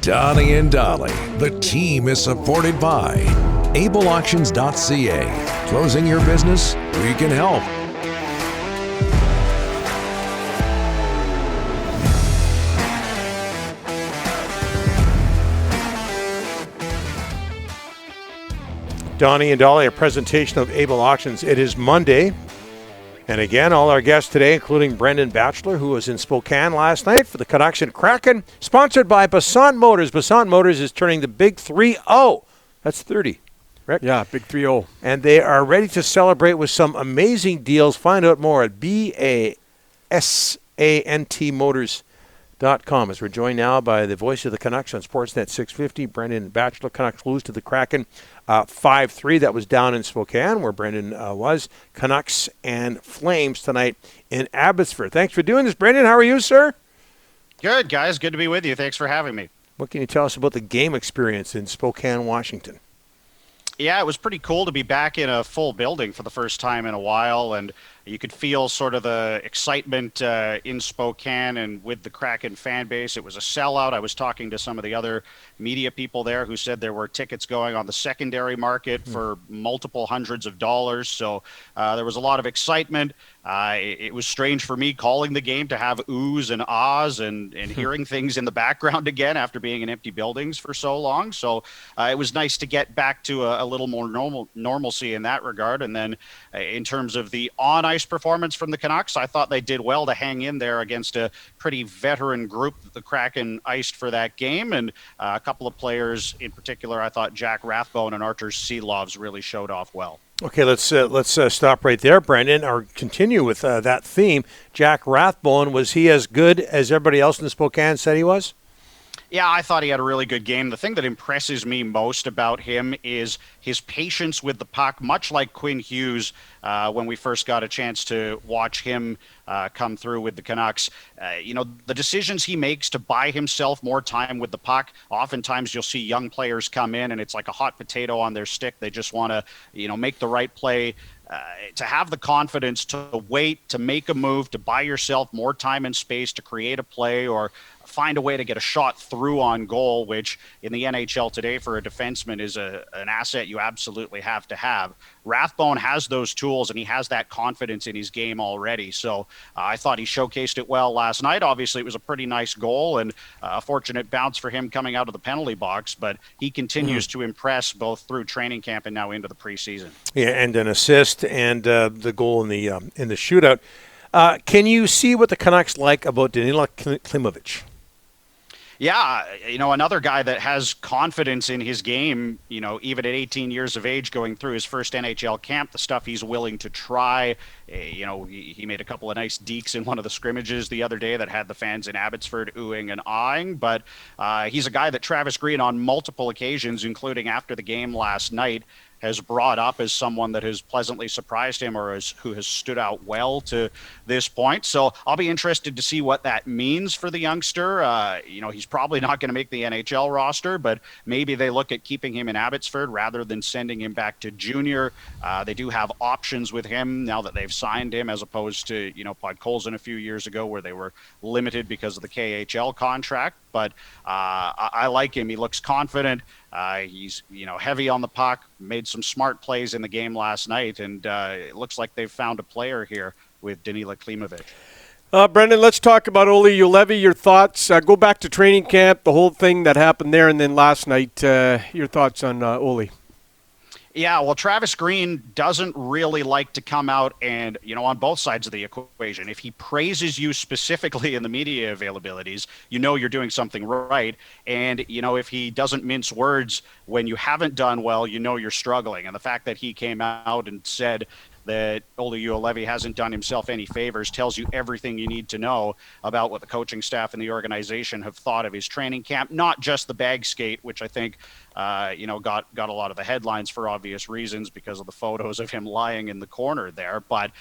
Donnie and Dolly. The team is supported by ableauctions.ca. Closing your business? We can help. Donnie and Dolly, a presentation of Able Auctions. It is Monday. And again, all our guests today, including Brendan Batchelor, who was in Spokane last night for the Canucks and Kraken, sponsored by Basant Motors. Basant Motors is turning the big 3-0. That's 30, correct? Yeah, big 3-0. And they are ready to celebrate with some amazing deals. Find out more at basantmotors.com. As we're joined now by the voice of the Canucks on Sportsnet 650, Brendan Batchelor. Canucks lose to the Kraken 5-3. That was down in Spokane, where Brendan was. Canucks and Flames tonight in Abbotsford. Thanks for doing this, Brendan. How are you, sir? Good, guys. Good to be with you. Thanks for having me. What can you tell us about the game experience in Spokane, Washington? Yeah, it was pretty cool to be back in a full building for the first time in a while, and you could feel sort of the excitement in Spokane and with the Kraken fan base. It was a sellout. I was talking to some of the other media people there who said there were tickets going on the secondary market for multiple hundreds of dollars. So there was a lot of excitement. It was strange for me calling the game to have oohs and ahs and hearing things in the background again after being in empty buildings for so long. So it was nice to get back to a little more normalcy in that regard. And then in terms of the on-ice performance from the Canucks, I thought they did well to hang in there against a pretty veteran group that the Kraken iced for that game. And a couple of players in particular, I thought Jack Rathbone and Artur Silovs really showed off well. Okay, let's stop right there, Brendan, or continue with that theme. Jack Rathbone, was he as good as everybody else in Spokane said he was? Yeah, I thought he had a really good game. The thing that impresses me most about him is his patience with the puck, much like Quinn Hughes when we first got a chance to watch him come through with the Canucks. The decisions he makes to buy himself more time with the puck, oftentimes you'll see young players come in and it's like a hot potato on their stick. They just want to, make the right play. To have the confidence to wait, to make a move, to buy yourself more time and space to create a play or find a way to get a shot through on goal, which in the NHL today for a defenseman is an asset you absolutely have to have. Rathbone has those tools and he has that confidence in his game already. So I thought he showcased it well last night. Obviously, it was a pretty nice goal and a fortunate bounce for him coming out of the penalty box, but he continues to impress both through training camp and now into the preseason. Yeah, and an assist and the goal in the shootout. Can you see what the Canucks like about Danila Klemovich? Yeah, another guy that has confidence in his game, even at 18 years of age going through his first NHL camp, the stuff he's willing to try. He made a couple of nice dekes in one of the scrimmages the other day that had the fans in Abbotsford oohing and ahhing. But he's a guy that Travis Green on multiple occasions, including after the game last night, has brought up as someone that has pleasantly surprised him or who has stood out well to this point. So I'll be interested to see what that means for the youngster. He's probably not going to make the NHL roster, but maybe they look at keeping him in Abbotsford rather than sending him back to junior. They do have options with him now that they've signed him, as opposed to, Podkolzin a few years ago where they were limited because of the KHL contract. But I like him. He looks confident. He's, heavy on the puck, made some smart plays in the game last night, and it looks like they've found a player here with Danila Klemovich. Brendan, let's talk about Oli Levy. Your thoughts. Go back to training camp, the whole thing that happened there, and then last night, your thoughts on Oli. Yeah, well, Travis Green doesn't really like to come out and, on both sides of the equation. If he praises you specifically in the media availabilities, you're doing something right. And, if he doesn't mince words when you haven't done well, you're struggling. And the fact that he came out and said that Oli Levy hasn't done himself any favors tells you everything you need to know about what the coaching staff and the organization have thought of his training camp, not just the bag skate, which I think got a lot of the headlines for obvious reasons because of the photos of him lying in the corner there. But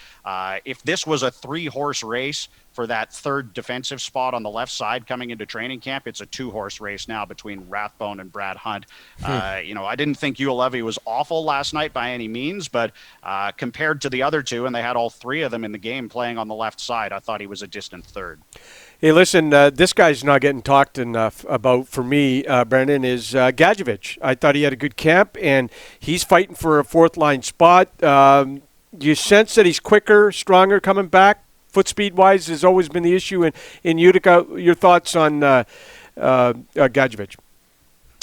if this was a 3-horse race for that third defensive spot on the left side coming into training camp, it's a 2-horse race now between Rathbone and Brad Hunt. I didn't think Levy was awful last night by any means, but compared to the other two, and they had all three of them in the game playing on the left side, I thought he was a distant third. Hey, listen, this guy's not getting talked enough about for me, Brendan, is Gadjevich. I thought he had a good camp, and he's fighting for a fourth-line spot. Do you sense that he's quicker, stronger coming back? Foot speed-wise has always been the issue in Utica. Your thoughts on Gadjevich?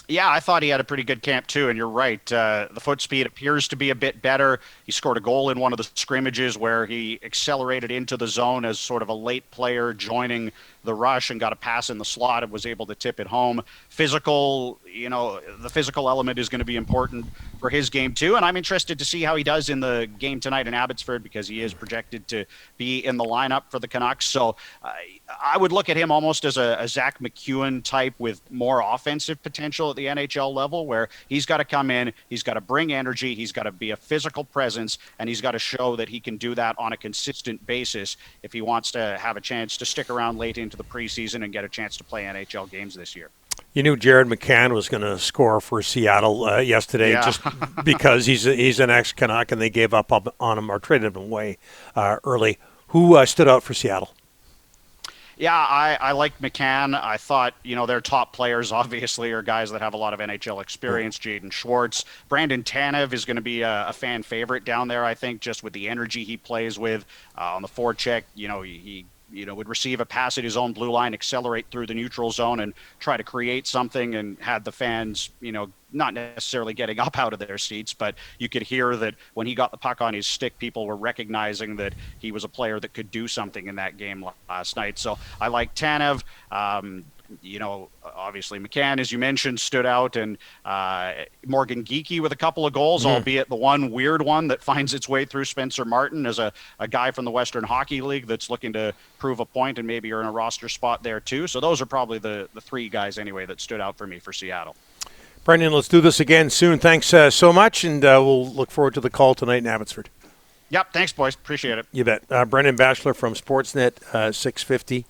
Yeah, I thought he had a pretty good camp too, and you're right. The foot speed appears to be a bit better. He scored a goal in one of the scrimmages where he accelerated into the zone as sort of a late player joining the rush and got a pass in the slot and was able to tip it home. Physical, the physical element is going to be important for his game too, and I'm interested to see how he does in the game tonight in Abbotsford because he is projected to be in the lineup for the Canucks. So I would look at him almost as a Zach McEwen type with more offensive potential at the NHL level, where he's got to come in, he's got to bring energy, he's got to be a physical presence, and he's got to show that he can do that on a consistent basis if he wants to have a chance to stick around late into the preseason and get a chance to play NHL games this year. You knew Jared McCann was going to score for Seattle yesterday just because he's an ex-Canuck and they gave up on him or traded him away early. Who stood out for Seattle? Yeah, I like McCann. I thought, their top players obviously are guys that have a lot of NHL experience. Jaden Schwartz. Brandon Tanev is going to be a fan favorite down there, I think, just with the energy he plays with on the forecheck. He would receive a pass at his own blue line, accelerate through the neutral zone and try to create something and had the fans, not necessarily getting up out of their seats, but you could hear that when he got the puck on his stick, people were recognizing that he was a player that could do something in that game last night. So I like Tanev. Obviously McCann, as you mentioned, stood out, and Morgan Geekie with a couple of goals, albeit the one weird one that finds its way through Spencer Martin as a guy from the Western Hockey League that's looking to prove a point and maybe earn a roster spot there too. So those are probably the three guys anyway that stood out for me for Seattle. Brendan, let's do this again soon. Thanks so much, and we'll look forward to the call tonight in Abbotsford. Yep, thanks, boys. Appreciate it. You bet. Brendan Batchelor from Sportsnet 650.